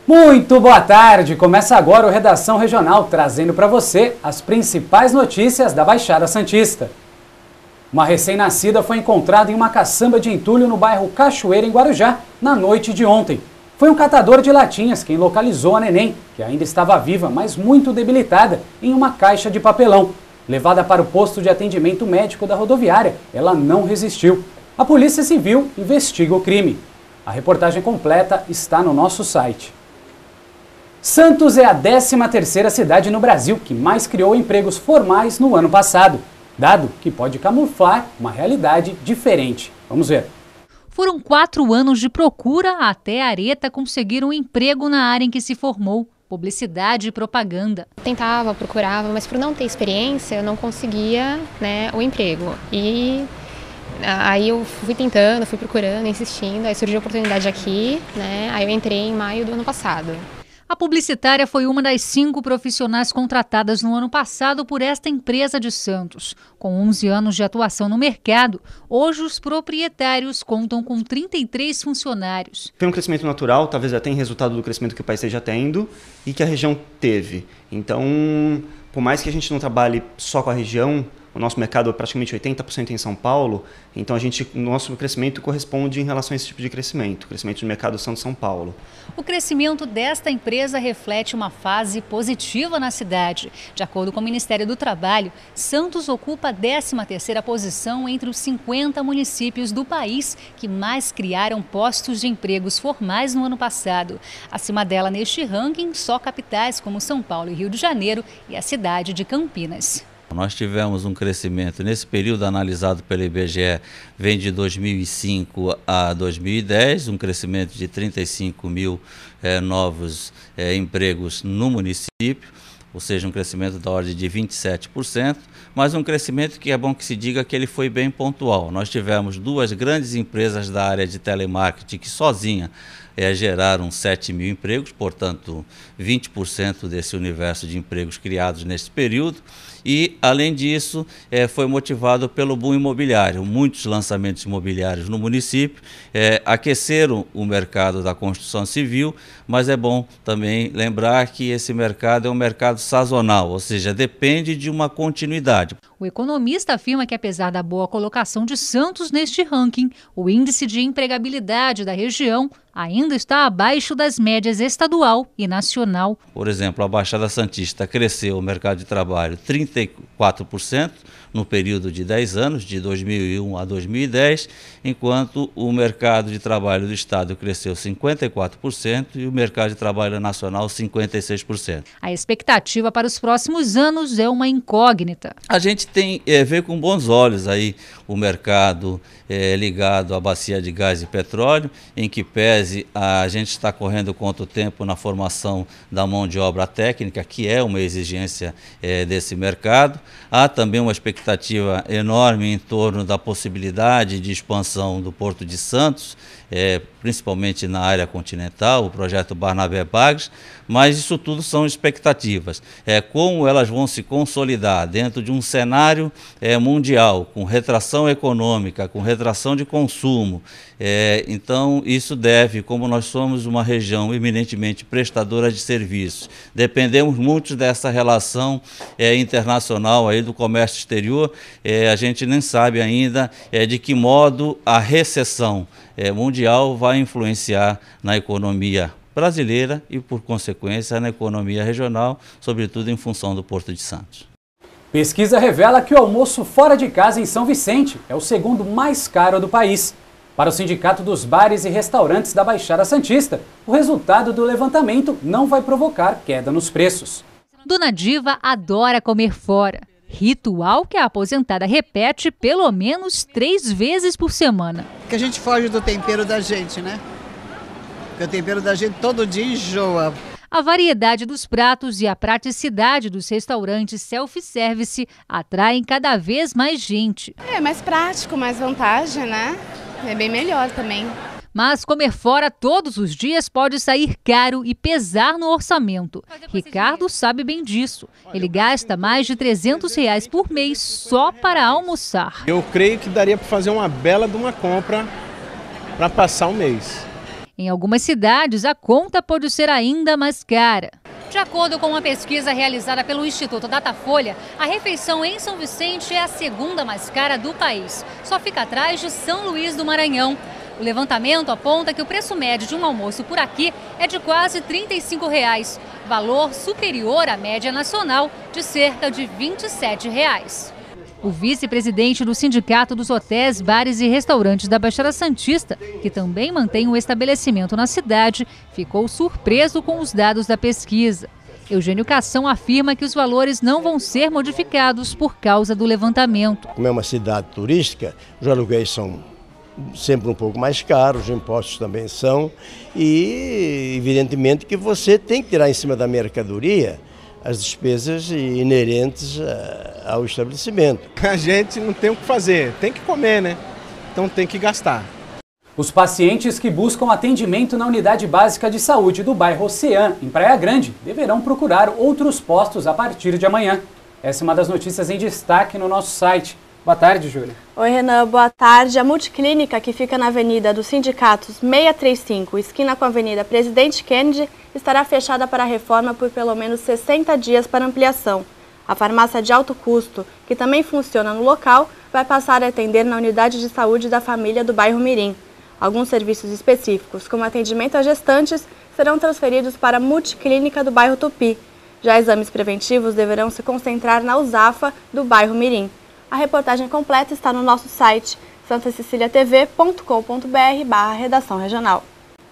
Muito boa tarde! Começa agora o Redação Regional, trazendo para você as principais notícias da Baixada Santista. Uma recém-nascida foi encontrada em uma caçamba de entulho no bairro Cachoeira, em Guarujá, na noite de ontem. Foi um catador de latinhas quem localizou a neném, que ainda estava viva, mas muito debilitada, em uma caixa de papelão. Levada para o posto de atendimento médico da rodoviária, ela não resistiu. A Polícia Civil investiga o crime. A reportagem completa está no nosso site. Santos é a 13ª cidade no Brasil que mais criou empregos formais no ano passado, dado que pode camuflar uma realidade diferente. Vamos ver. Foram 4 anos de procura até a Areta conseguir um emprego na área em que se formou, publicidade e propaganda. Tentava, procurava, mas por não ter experiência eu não conseguia, o emprego. E aí eu fui tentando, fui procurando, insistindo, aí surgiu a oportunidade aqui, aí eu entrei em maio do ano passado. A publicitária foi uma das 5 profissionais contratadas no ano passado por esta empresa de Santos. Com 11 anos de atuação no mercado, hoje os proprietários contam com 33 funcionários. Foi um crescimento natural, talvez já tenha resultado do crescimento que o país esteja tendo e que a região teve. Então, por mais que a gente não trabalhe só com a região, o nosso mercado é praticamente 80% em São Paulo, então o nosso crescimento corresponde em relação a esse tipo de crescimento do mercado Santos-São Paulo. O crescimento desta empresa reflete uma fase positiva na cidade. De acordo com o Ministério do Trabalho, Santos ocupa a 13ª posição entre os 50 municípios do país que mais criaram postos de empregos formais no ano passado. Acima dela neste ranking, só capitais como São Paulo e Rio de Janeiro e a cidade de Campinas. Nós tivemos um crescimento, nesse período analisado pelo IBGE, vem de 2005 a 2010, um crescimento de 35 mil novos empregos no município, ou seja, um crescimento da ordem de 27%, mas um crescimento que é bom que se diga que ele foi bem pontual. Nós tivemos 2 grandes empresas da área de telemarketing que sozinha geraram 7 mil empregos, portanto 20% desse universo de empregos criados nesse período. E, além disso, foi motivado pelo boom imobiliário. Muitos lançamentos imobiliários no município aqueceram o mercado da construção civil, mas é bom também lembrar que esse mercado é um mercado sazonal, ou seja, depende de uma continuidade. O economista afirma que, apesar da boa colocação de Santos neste ranking, o índice de empregabilidade da região ainda está abaixo das médias estadual e nacional. Por exemplo, a Baixada Santista cresceu o mercado de trabalho 34% no período de 10 anos, de 2001 a 2010, enquanto o mercado de trabalho do estado cresceu 54% e o mercado de trabalho nacional 56%. A expectativa para os próximos anos é uma incógnita. A gente vê com bons olhos aí o mercado ligado à bacia de gás e petróleo, em que pese a gente está correndo contra o tempo na formação da mão de obra técnica, que é uma exigência desse mercado. Há também uma expectativa enorme em torno da possibilidade de expansão do Porto de Santos, principalmente na área continental, o projeto Barnabé Bagres, mas isso tudo são expectativas. Como elas vão se consolidar dentro de um cenário mundial, com retração econômica, com retração de consumo. Então, isso deve, como nós somos uma região eminentemente prestadora de serviços, dependemos muito dessa relação internacional aí do comércio exterior, a gente nem sabe ainda de que modo a recessão mundial vai influenciar na economia brasileira e, por consequência, na economia regional, sobretudo em função do Porto de Santos. Pesquisa revela que o almoço fora de casa em São Vicente é o segundo mais caro do país. Para o Sindicato dos Bares e Restaurantes da Baixada Santista, o resultado do levantamento não vai provocar queda nos preços. Dona Diva adora comer fora. Ritual que a aposentada repete pelo menos 3 vezes por semana. Que a gente foge do tempero da gente, né? Porque o tempero da gente todo dia enjoa. A variedade dos pratos e a praticidade dos restaurantes self-service atraem cada vez mais gente. É mais prático, mais vantagem, né? É bem melhor também. Mas comer fora todos os dias pode sair caro e pesar no orçamento. Ricardo sabe bem disso. Ele gasta mais de R$300 por mês só para almoçar. Eu creio que daria para fazer uma bela de uma compra para passar o mês. Em algumas cidades, a conta pode ser ainda mais cara. De acordo com uma pesquisa realizada pelo Instituto Datafolha, a refeição em São Vicente é a segunda mais cara do país. Só fica atrás de São Luís do Maranhão. O levantamento aponta que o preço médio de um almoço por aqui é de quase R$35, valor superior à média nacional de cerca de R$27. O vice-presidente do Sindicato dos Hotéis, Bares e Restaurantes da Baixada Santista, que também mantém um estabelecimento na cidade, ficou surpreso com os dados da pesquisa. Eugênio Cação afirma que os valores não vão ser modificados por causa do levantamento. Como é uma cidade turística, os aluguéis são sempre um pouco mais caros, os impostos também são, e evidentemente que você tem que tirar em cima da mercadoria as despesas inerentes ao estabelecimento. A gente não tem o que fazer, tem que comer, né? Então tem que gastar. Os pacientes que buscam atendimento na unidade básica de saúde do bairro Oceã, em Praia Grande, deverão procurar outros postos a partir de amanhã. Essa é uma das notícias em destaque no nosso site. Boa tarde, Júlia. Oi, Renan. Boa tarde. A Multiclínica, que fica na Avenida dos Sindicatos 635, esquina com a Avenida Presidente Kennedy, estará fechada para reforma por pelo menos 60 dias para ampliação. A farmácia de alto custo, que também funciona no local, vai passar a atender na unidade de saúde da família do bairro Mirim. Alguns serviços específicos, como atendimento a gestantes, serão transferidos para a Multiclínica do bairro Tupi. Já exames preventivos deverão se concentrar na USAFA do bairro Mirim. A reportagem completa está no nosso site santaceciliatv.com.br/redação regional.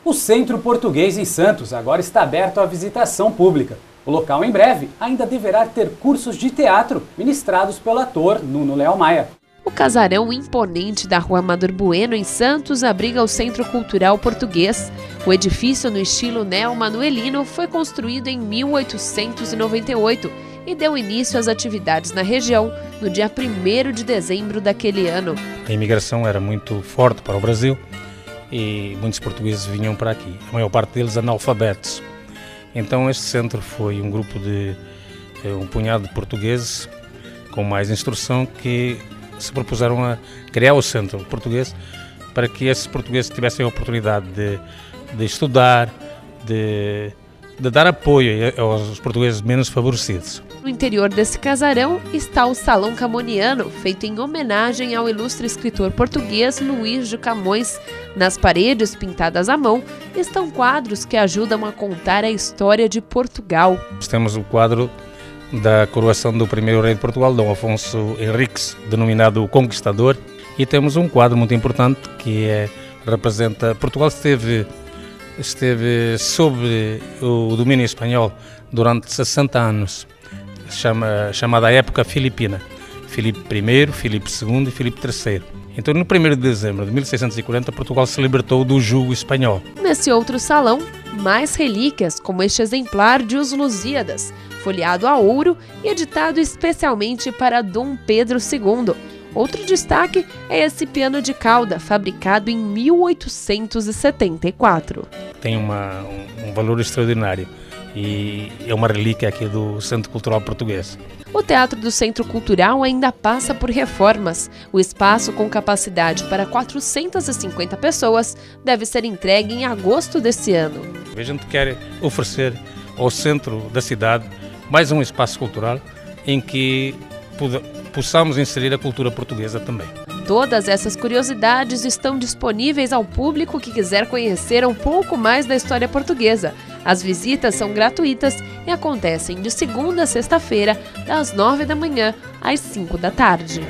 O Centro Português em Santos agora está aberto à visitação pública. O local, em breve, ainda deverá ter cursos de teatro ministrados pelo ator Nuno Léo Maia. O casarão imponente da Rua Amador Bueno, em Santos, abriga o Centro Cultural Português. O edifício, no estilo neo-manuelino, foi construído em 1898 e deu início às atividades na região no dia 1º de dezembro daquele ano. A imigração era muito forte para o Brasil e muitos portugueses vinham para aqui, a maior parte deles analfabetos. Então este centro foi um grupo de um punhado de portugueses com mais instrução que se propuseram a criar o Centro Português para que esses portugueses tivessem a oportunidade de estudar, de dar apoio aos portugueses menos favorecidos. No interior desse casarão está o Salão Camoniano, feito em homenagem ao ilustre escritor português Luís de Camões. Nas paredes, pintadas à mão, estão quadros que ajudam a contar a história de Portugal. Nós temos o quadro da coroação do primeiro rei de Portugal, Dom Afonso Henriques, denominado o Conquistador, e temos um quadro muito importante que representa Portugal esteve sob o domínio espanhol durante 60 anos, chamada época filipina. Filipe I, Filipe II e Filipe III. Então, no 1º de dezembro de 1640, Portugal se libertou do jugo espanhol. Nesse outro salão, mais relíquias, como este exemplar de Os Lusíadas, folheado a ouro e editado especialmente para Dom Pedro II. Outro destaque é esse piano de cauda, fabricado em 1874. Tem um valor extraordinário e é uma relíquia aqui do Centro Cultural Português. O Teatro do Centro Cultural ainda passa por reformas. O espaço, com capacidade para 450 pessoas, deve ser entregue em agosto desse ano. A gente quer oferecer ao centro da cidade mais um espaço cultural em que possamos inserir a cultura portuguesa também. Todas essas curiosidades estão disponíveis ao público que quiser conhecer um pouco mais da história portuguesa. As visitas são gratuitas e acontecem de segunda a sexta-feira, das 9 da manhã às 5 da tarde.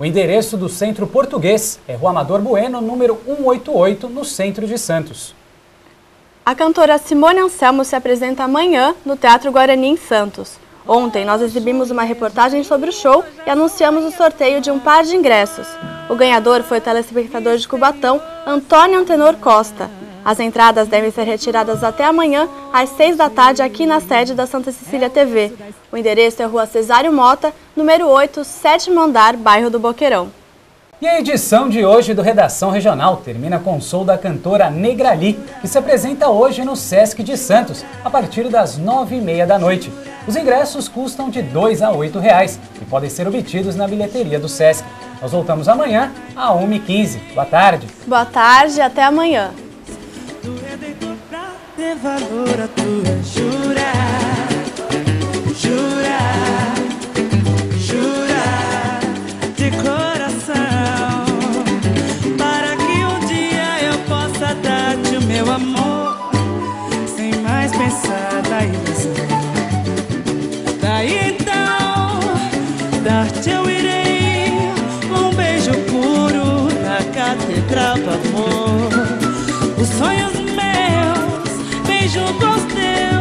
O endereço do Centro Português é Rua Amador Bueno, número 188, no centro de Santos. A cantora Simone Anselmo se apresenta amanhã no Teatro Guarani, em Santos. Ontem nós exibimos uma reportagem sobre o show e anunciamos o sorteio de um par de ingressos. O ganhador foi o telespectador de Cubatão, Antônio Antenor Costa. As entradas devem ser retiradas até amanhã, às 6 da tarde, aqui na sede da Santa Cecília TV. O endereço é Rua Cesário Mota, número 8, 7º andar, bairro do Boqueirão. E a edição de hoje do Redação Regional termina com o show da cantora Negrali, que se apresenta hoje no Sesc de Santos, a partir das 9h30 da noite. Os ingressos custam de R$ 2 a R$ 8 e podem ser obtidos na bilheteria do Sesc. Nós voltamos amanhã, às 1h15. Boa tarde. Boa tarde e até amanhã. Meu amor, sem mais pensar, daí então, dar-te eu irei, um beijo puro na catedral do amor. Os sonhos meus, bem junto aos teus.